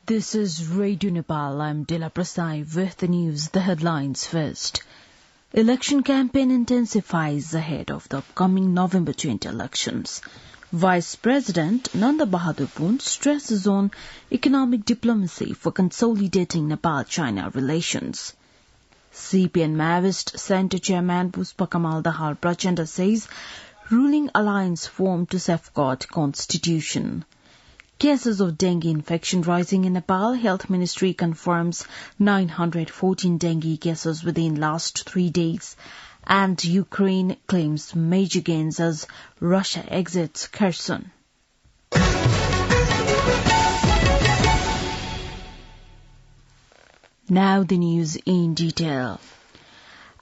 This is Radio Nepal. I'm Dila Prasai with the news, the headlines first. Election campaign intensifies ahead of the upcoming November 20 elections. Vice President Nanda Bahadur Poon stresses on economic diplomacy for consolidating Nepal-China relations. CPN Maoist Center Chairman Pushpakamal Dahal Prachanda says ruling alliance formed to safeguard constitution. Cases of dengue infection rising in Nepal. Health Ministry confirms 914 dengue cases within last 3 days. And Ukraine claims major gains as Russia exits Kherson. Now the news in detail.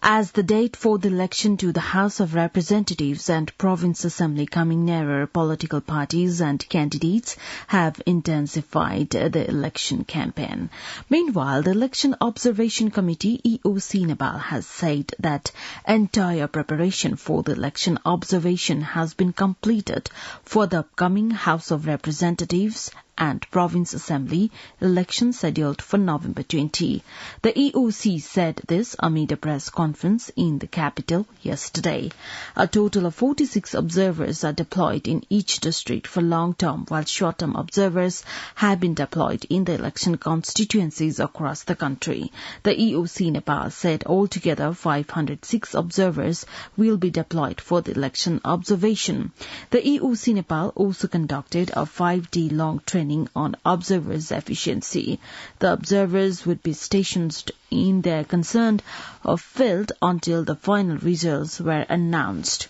As the date for the election to the House of Representatives and Province Assembly coming nearer, political parties and candidates have intensified the election campaign. Meanwhile, the Election Observation Committee, EOC Nepal, has said that entire preparation for the election observation has been completed for the upcoming House of Representatives and Province Assembly elections scheduled for November 20. The EOC said this amid a press conference in the capital yesterday. A total of 46 observers are deployed in each district for long-term, while short-term observers have been deployed in the election constituencies across the country. The EOC Nepal said altogether 506 observers will be deployed for the election observation. The EOC Nepal also conducted a 5-day-long training on observers' efficiency. The observers would be stationed in their concerned field until the final results were announced.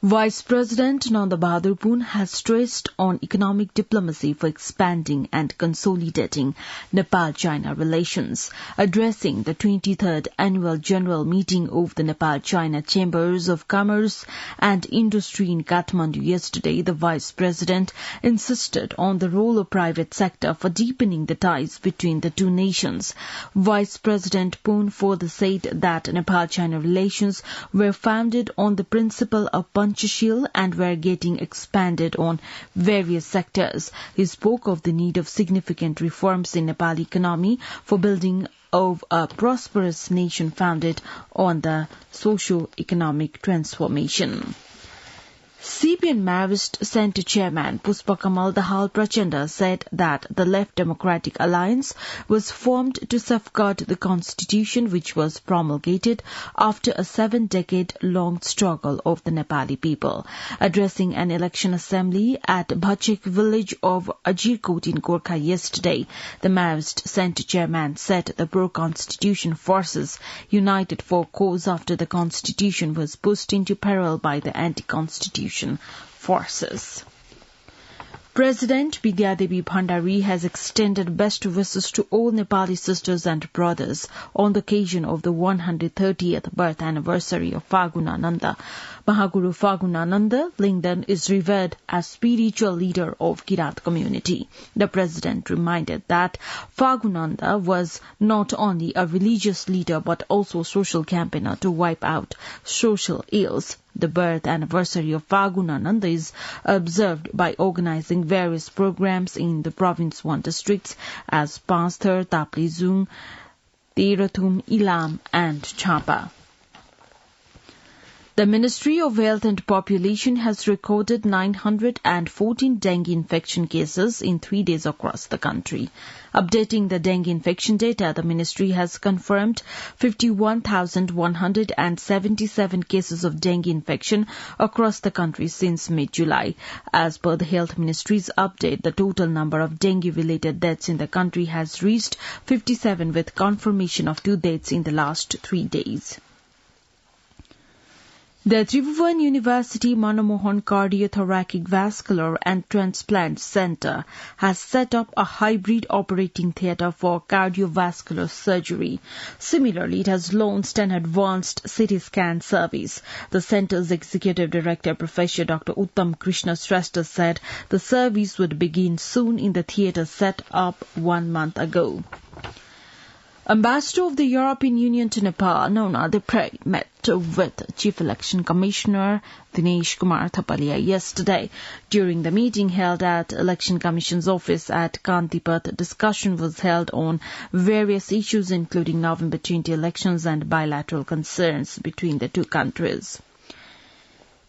Vice President Nanda Bahadur Poon has stressed on economic diplomacy for expanding and consolidating Nepal-China relations. Addressing the 23rd Annual General Meeting of the Nepal-China Chambers of Commerce and Industry in Kathmandu yesterday, the Vice President insisted on the role of private sector for deepening the ties between the two nations. Vice President Poon further said that Nepal-China relations were founded on the principle of and were getting expanded on various sectors. He spoke of the need of significant reforms in Nepal economy for building of a prosperous nation founded on the socio-economic transformation. CPN Maoist Center Chairman Pushpakamal Dahal Prachanda said that the Left Democratic Alliance was formed to safeguard the constitution which was promulgated after a 7-decade-long struggle of the Nepali people. Addressing an election assembly at Bhachek village of Ajirkot in Gorkha yesterday, the Maoist Center Chairman said the pro-constitution forces united for cause after the constitution was pushed into peril by the anti-constitution forces. President Bidyadevi Bhandari has extended best wishes to all Nepali sisters and brothers on the occasion of the 130th birth anniversary of Phagunananda. Mahaguru Phagunananda Lingdan is revered as spiritual leader of Kirat community. The president reminded that Phagunananda was not only a religious leader but also a social campaigner to wipe out social ills. The birth anniversary of Phagunananda is observed by organizing various programs in the Province 1 districts as Pasthar, Taplizung, Terathum, Ilam and Chapa. The Ministry of Health and Population has recorded 914 dengue infection cases in 3 days across the country. Updating the dengue infection data, the ministry has confirmed 51,177 cases of dengue infection across the country since mid-July. As per the Health Ministry's update, the total number of dengue-related deaths in the country has reached 57 with confirmation of 2 deaths in the last 3 days. The Tribhuvan University Manomohan Cardiothoracic Vascular and Transplant Center has set up a hybrid operating theatre for cardiovascular surgery. Similarly, it has launched an advanced CT scan service. The center's executive director, Professor Dr. Uttam Krishna Shrestha, said the service would begin soon in the theatre set up 1 month ago. Ambassador of the European Union to Nepal, Nona Depre, met with Chief Election Commissioner Dinesh Kumar Thapalia yesterday. During the meeting held at Election Commission's office at Kantipat, discussion was held on various issues including November 20 elections and bilateral concerns between the two countries.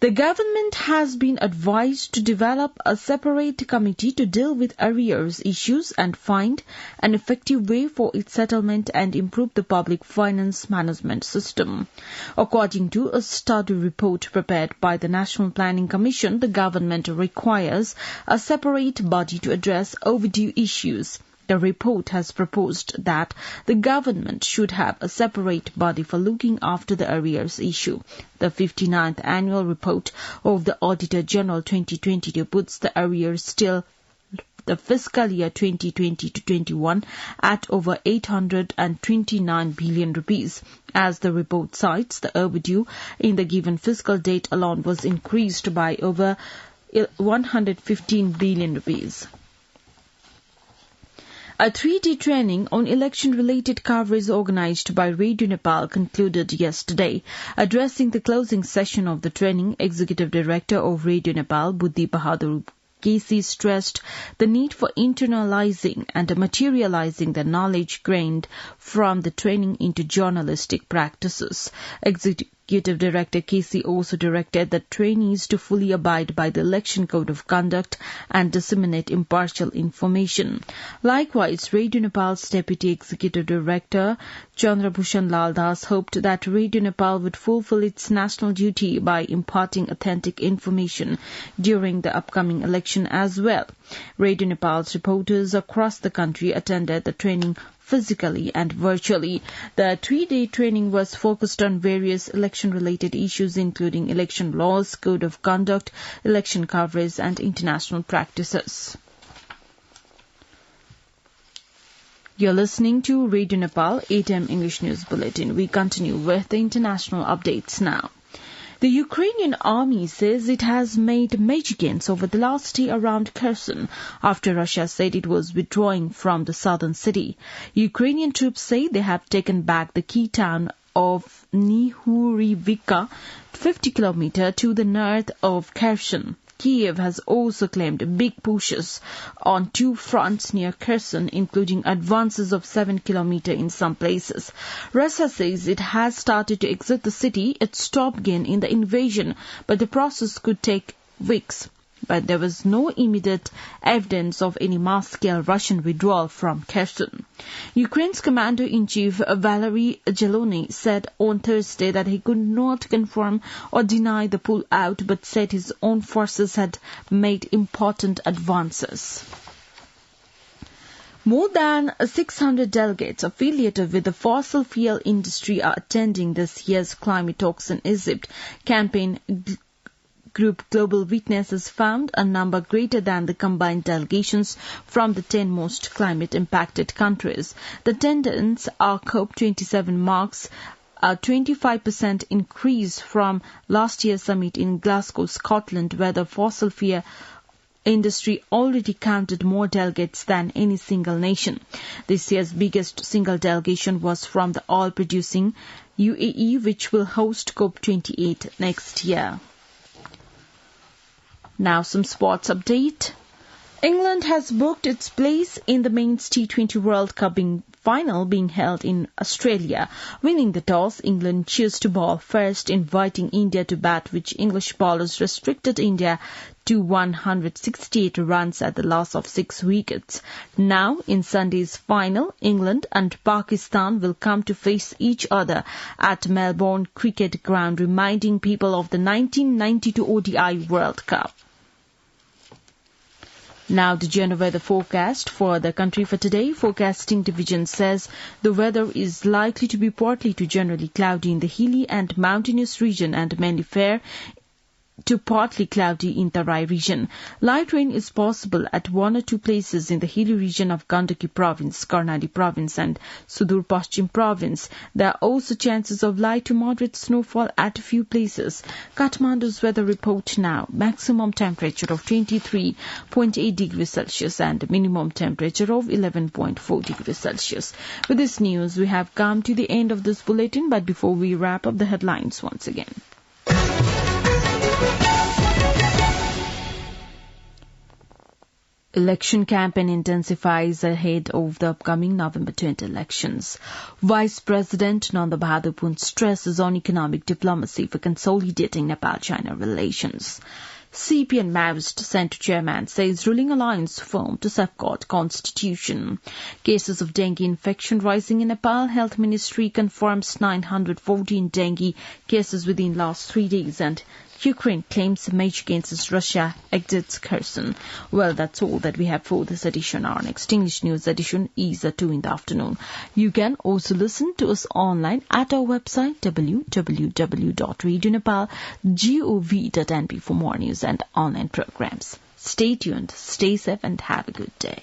The government has been advised to develop a separate committee to deal with arrears issues and find an effective way for its settlement and improve the public finance management system. According to a study report prepared by the National Planning Commission, the government requires a separate body to address overdue issues. The report has proposed that the government should have a separate body for looking after the arrears issue. The 59th annual report of the Auditor General 2022 puts the arrears till the fiscal year 2020 to 21 at over 829 billion rupees. As the report cites, the overdue in the given fiscal date alone was increased by over 115 billion rupees. A 3-day training on election-related coverage organized by Radio Nepal concluded yesterday. Addressing the closing session of the training, Executive Director of Radio Nepal, Buddhi Bahadur Kesi, stressed the need for internalizing and materializing the knowledge gained from the training into journalistic practices. Executive Director Kesi also directed the trainees to fully abide by the Election Code of Conduct and disseminate impartial information. Likewise, Radio Nepal's Deputy Executive Director Chandrabhushan Lal Das hoped that Radio Nepal would fulfill its national duty by imparting authentic information during the upcoming election as well. Radio Nepal's reporters across the country attended the training physically and virtually. The 3-day training was focused on various election-related issues including election laws, code of conduct, election coverage and international practices. You're listening to Radio Nepal 8 AM English News Bulletin. We continue with the international updates now. The Ukrainian army says it has made major gains over the last day around Kherson after Russia said it was withdrawing from the southern city. Ukrainian troops say they have taken back the key town of Nihurivka, 50 kilometers to the north of Kherson. Kiev has also claimed big pushes on two fronts near Kherson, including advances of 7 kilometers in some places. Russia says it has started to exit the city. It stopped again in the invasion, but the process could take weeks. But there was no immediate evidence of any mass-scale Russian withdrawal from Kherson. Ukraine's Commander-in-Chief Valery Zelensky said on Thursday that he could not confirm or deny the pull-out, but said his own forces had made important advances. More than 600 delegates affiliated with the fossil fuel industry are attending this year's climate talks in Egypt. Campaign Group Global Witness has found a number greater than the combined delegations from the 10 most climate-impacted countries. The attendance at COP27 marks a 25% increase from last year's summit in Glasgow, Scotland, where the fossil fuel industry already counted more delegates than any single nation. This year's biggest single delegation was from the oil-producing UAE, which will host COP28 next year. Now some sports update. England has booked its place in the men's T20 World Cup final being held in Australia. Winning the toss, England chose to bowl first, inviting India to bat, which English bowlers restricted India to 168 runs at the loss of 6 wickets. Now, in Sunday's final, England and Pakistan will come to face each other at Melbourne Cricket Ground, reminding people of the 1992 ODI World Cup. Now the general weather forecast for the country for today. Forecasting division says the weather is likely to be partly to generally cloudy in the hilly and mountainous region and mainly fair to partly cloudy in Tarai region. Light rain is possible at 1 or 2 places in the hilly region of Gandaki province, Karnali province and Sudur Pashchim province. There are also chances of light to moderate snowfall at a few places. Kathmandu's weather report now. Maximum temperature of 23.8 degrees Celsius and minimum temperature of 11.4 degrees Celsius. With this news, we have come to the end of this bulletin, but before we wrap up the headlines once again. Election campaign intensifies ahead of the upcoming November 20 elections. Vice President Nanda Bahadur Pun stresses on economic diplomacy for consolidating Nepal-China relations. CP and Maoist Centre Chairman says ruling alliance firm to safeguard constitution. Cases of dengue infection rising in Nepal. Health Ministry confirms 914 dengue cases within last 3 days, and Ukraine claims a match against Russia exits Kherson. Well, that's all that we have for this edition. Our next English news edition is at 2 in the afternoon. You can also listen to us online at our website www.radionepal.gov.np for more news and online programs. Stay tuned, stay safe and have a good day.